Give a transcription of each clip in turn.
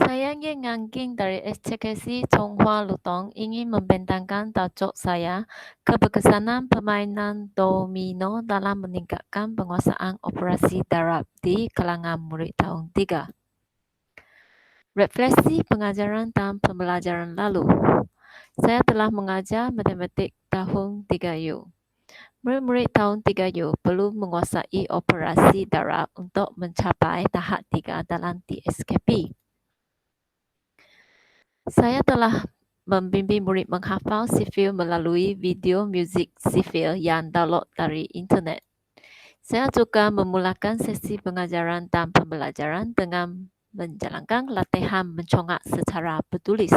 Saya Ye Ngangging dari SCKC Chonghua Lutong ingin membentangkan tajuk saya keberkesanan permainan domino dalam meningkatkan penguasaan operasi darab di kalangan murid tahun 3. Refleksi pengajaran dan pembelajaran lalu. Saya telah mengajar matematik tahun 3U. Murid-murid tahun 3U perlu menguasai operasi darab untuk mencapai tahap 3 dalam TSKP. Saya telah membimbing murid menghafal sifil melalui video muzik sifil yang download dari internet. Saya juga memulakan sesi pengajaran dan pembelajaran dengan menjalankan latihan mencongak secara bertulis.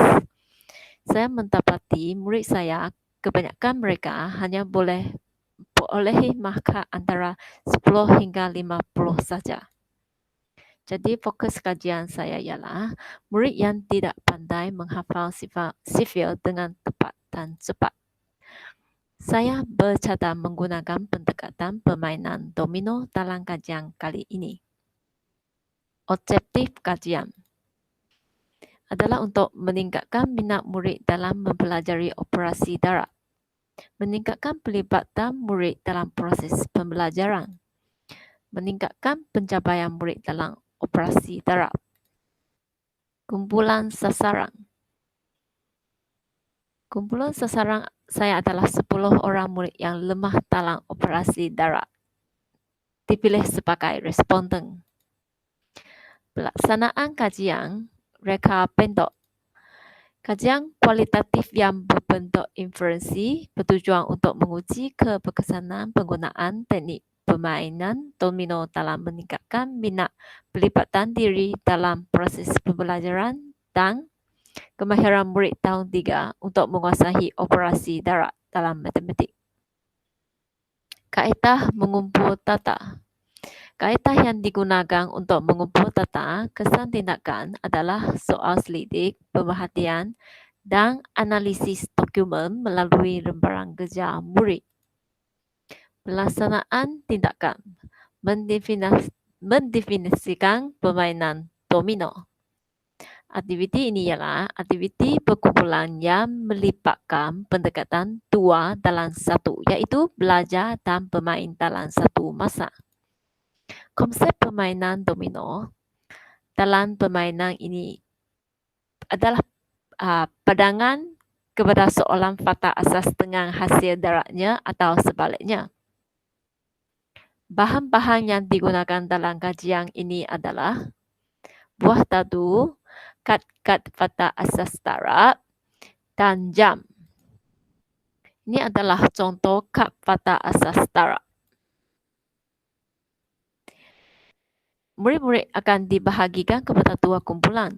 Saya mendapati murid saya, kebanyakan mereka hanya boleh perolehi markah antara 10 hingga 50 saja. Jadi fokus kajian saya ialah murid yang tidak pandai menghafal sifil dengan tepat dan cepat. Saya bercadang menggunakan pendekatan permainan domino dalam kajian kali ini. Objektif kajian adalah untuk meningkatkan minat murid dalam mempelajari operasi darab, meningkatkan pelibatan murid dalam proses pembelajaran, meningkatkan pencapaian murid dalam operasi darab. Kumpulan sasaran. Kumpulan sasaran saya adalah 10 orang murid yang lemah dalam operasi darab. Dipilih sebagai responden. Pelaksanaan kajian reka pendek. Kajian kualitatif yang berbentuk inferensi bertujuan untuk menguji keberkesanan penggunaan teknik permainan domino dalam meningkatkan minat pelibatan diri dalam proses pembelajaran dan kemahiran murid tahun 3 untuk menguasai operasi darab dalam matematik. Kaedah mengumpul data. Kaedah yang digunakan untuk mengumpul data kesan tindakan adalah soal selidik, pemerhatian, dan analisis dokumen melalui lembaran kerja murid. Pelaksanaan tindakan mendefinisikan permainan domino. Aktiviti ini ialah aktiviti perkumpulan yang melibatkan pendekatan 2 dalam 1, iaitu belajar dan bermain dalam satu masa. Konsep permainan domino dalam permainan ini adalah pandangan kepada soalan fakta asas dengan hasil darabnya atau sebaliknya. Bahan-bahan yang digunakan dalam kajian ini adalah buah dadu, kad-kad fakta asas darab, dan jam. Ini adalah contoh kad fakta asas darab. Murid-murid akan dibahagikan kepada 2 kumpulan.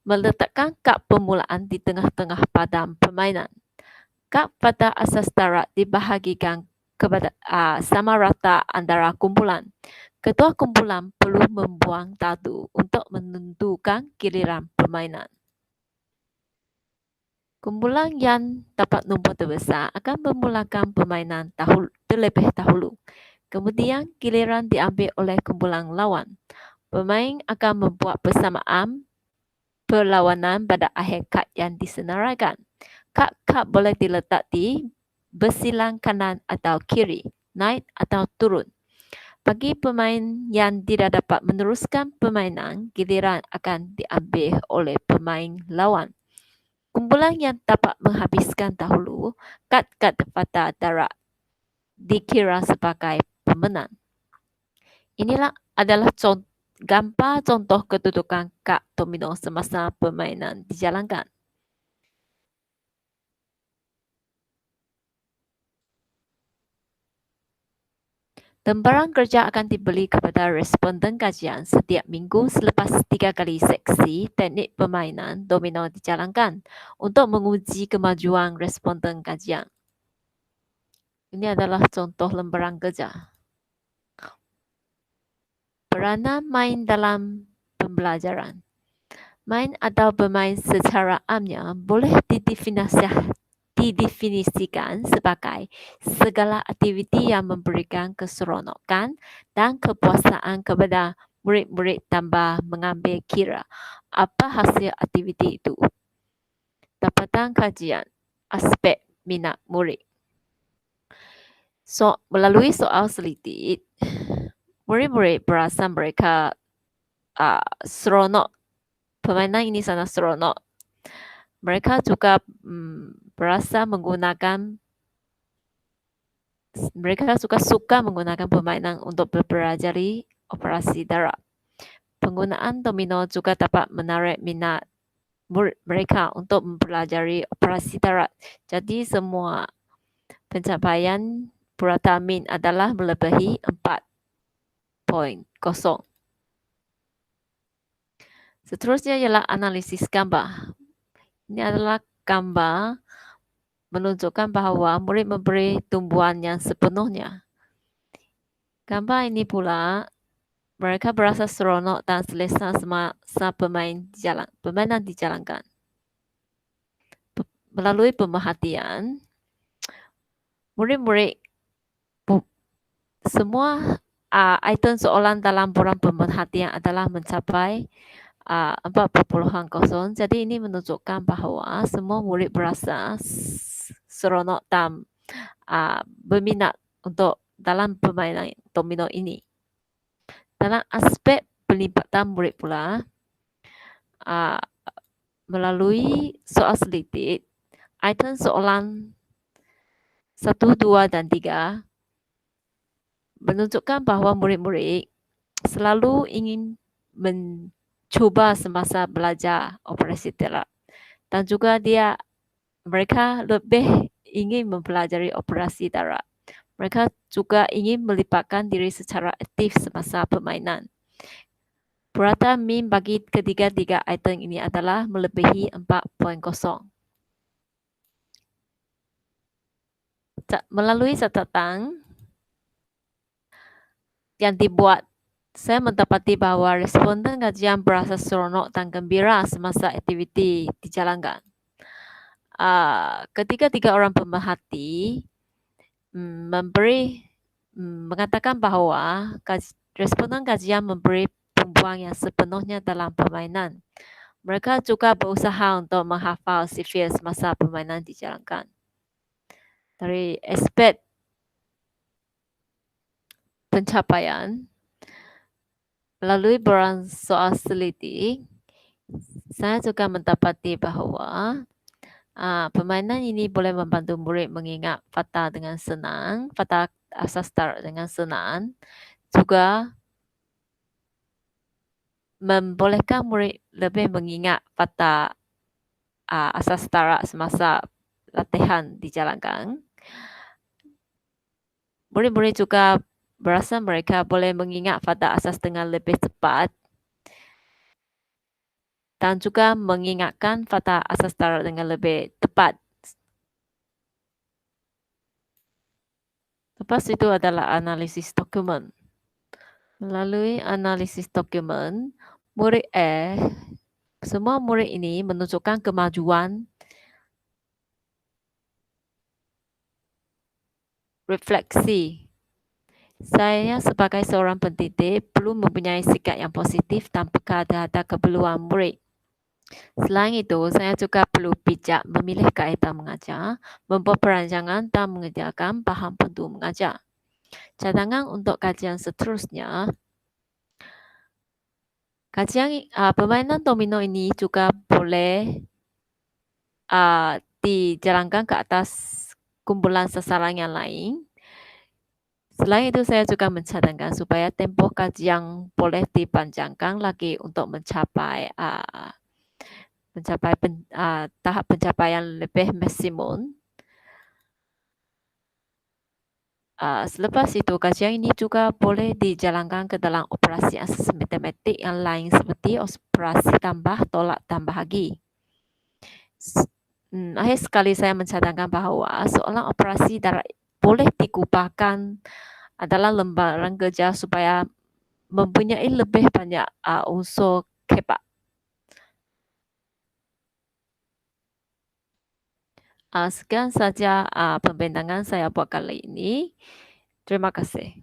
Meletakkan kad permulaan di tengah-tengah padang permainan. Kad pada asas darab dibahagikan kepada sama rata antara kumpulan. Ketua kumpulan perlu membuang dadu untuk menentukan giliran permainan. Kumpulan yang dapat nombor terbesar akan memulakan permainan terlebih dahulu. Kemudian giliran diambil oleh kumpulan lawan. Pemain akan membuat persamaan perlawanan pada akhir kad yang disenaraikan. Kad-kad boleh diletak di bersilang kanan atau kiri, naik atau turun. Bagi pemain yang tidak dapat meneruskan permainan, giliran akan diambil oleh pemain lawan. Kumpulan yang dapat menghabiskan dahulu kad-kad fakta darab dikira sebagai pemenang. Inilah adalah gambar contoh kedudukan kad domino semasa permainan dijalankan. Lembaran kerja akan diberi kepada responden kajian setiap minggu selepas 3 kali seksi teknik permainan domino dijalankan untuk menguji kemajuan responden kajian. Ini adalah contoh lembaran kerja. Peranan main dalam pembelajaran. Main atau bermain secara amnya boleh didefinisikan sebagai segala aktiviti yang memberikan keseronokan dan kepuasan kepada murid-murid tambah mengambil kira apa hasil aktiviti itu. Dapatan kajian aspek minat murid. Melalui soal selidik, murid-murid berasa mereka seronok. Permainan ini sangat seronok. Mereka juga mereka suka menggunakan permainan untuk mempelajari operasi darat. Penggunaan domino juga dapat menarik minat mereka untuk mempelajari operasi darat. Jadi semua pencapaian purata min adalah melebihi 4.0. Seterusnya ialah analisis gambar. Ini adalah gambar menunjukkan bahawa murid memberi tumbuhan yang sepenuhnya. Gambar ini pula mereka berasa seronok dan selesa semasa permainan dijalankan. Melalui pemerhatian, murid-murid semua item soalan dalam borang pemerhatian adalah mencapai 4.0. Jadi ini menunjukkan bahawa semua murid berasa seronok dan berminat untuk dalam permainan domino ini. Dalam aspek pelibatan murid pula, melalui soal selidik, item soalan 1, 2, dan 3 menunjukkan bahawa murid-murid selalu ingin mencuba semasa belajar operasi darat. Dan juga mereka lebih ingin mempelajari operasi darat. Mereka juga ingin melibatkan diri secara aktif semasa permainan. Purata min bagi ketiga-tiga item ini adalah melebihi 4.0. Melalui catatan yang dibuat, saya mendapati bahawa responden kajian berasa seronok dan gembira semasa aktiviti dijalankan. Ketiga-tiga orang pemerhati mengatakan bahawa responden kajian memberi tumbuhan yang sepenuhnya dalam permainan. Mereka juga berusaha untuk menghafal sifir semasa permainan dijalankan. Dari aspek pencapaian, melalui borang soal selidik, saya juga mendapati bahawa permainan ini boleh membantu murid mengingat fakta dengan senang, fakta asas darat dengan senang, juga membolehkan murid lebih mengingat fakta asas darat semasa latihan dijalankan. Murid-murid juga berasa mereka boleh mengingat fakta asas dengan lebih cepat dan juga mengingatkan fakta asas darat dengan lebih tepat. Lepas itu adalah analisis dokumen. Melalui analisis dokumen, semua murid ini menunjukkan kemajuan refleksi. Saya sebagai seorang pendidik perlu mempunyai sikap yang positif dan peka terhadap keperluan murid. Selain itu, saya juga perlu bijak memilih kaedah mengajar, membuat perancangan dan menyediakan bahan pandu mengajar. Cadangan untuk kajian seterusnya. Kajian permainan domino ini juga boleh dijalankan ke atas kumpulan sasaran yang lain. Selain itu, saya juga mencadangkan supaya tempoh kajian boleh dipanjangkan lagi untuk mencapai tahap pencapaian lebih maksimum. Selepas itu, kajian ini juga boleh dijalankan ke dalam operasi asas matematik yang lain seperti operasi tambah, tolak, dan bahagi. Akhir sekali saya mencadangkan bahawa soalan operasi darat boleh dikupakan adalah lembaran kerja supaya mempunyai lebih banyak unsur kepak. Sekian saja pembintangan saya buat kali ini. Terima kasih.